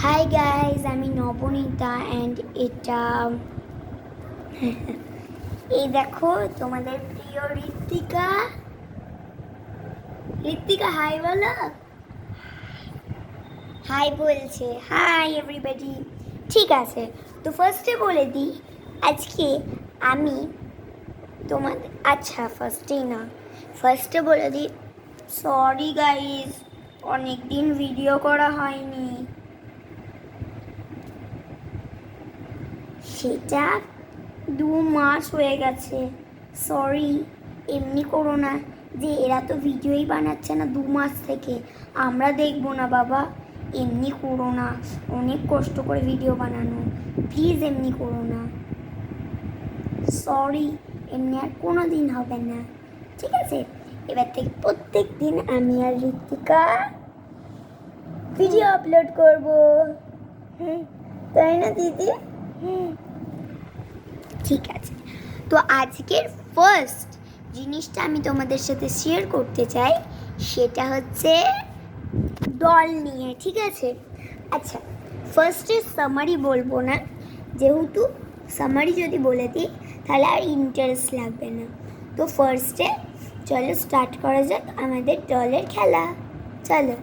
Hi guys, আমি Nabanita and এটা এই দেখো তোমাদের প্রিয় ঋত্বিকা। ঋত্বিকা হাই বলো। হাই বলছে, হাই এভরিবডি। ঠিক আছে, তো ফার্স্টে বলে দিই আজকে আমি তোমাদের ফার্স্টেই না, ফার্স্টে বলে দিই সরি গাইজ, অনেক দিন ভিডিও করা হয়নি। সেটা 2 মাস হয়ে গেছে। সরি, এমনি করো না যে এরা তো ভিডিওই বানাচ্ছে না 2 মাস থেকে, আমরা দেখবো না বাবা। এমনি করো না, অনেক কষ্ট করে ভিডিও বানানো, প্লিজ এমনি করো না। সরি, এমনি আর কোনো দিন হবে না, ঠিক আছে? এবার থেকে প্রত্যেক দিন আমি আর ঋত্বিকা ভিডিও আপলোড করবো, তাই না দিদি? ঠিক আছে, তো আজকের ফার্স্ট জিনিসটা আমি তোমাদের সাথে শেয়ার করতে চাই, সেটা হচ্ছে ডল নিয়ে, ঠিক আছে? আচ্ছা, ফার্স্টে সামারি বলবো না, যেহেতু সামারি যদি বলে দিই তাহলে আর ইন্টারেস্ট লাগবে না। তো ফার্স্টে চলো স্টার্ট করা যাক আমাদের ডলের খেলা, চলো।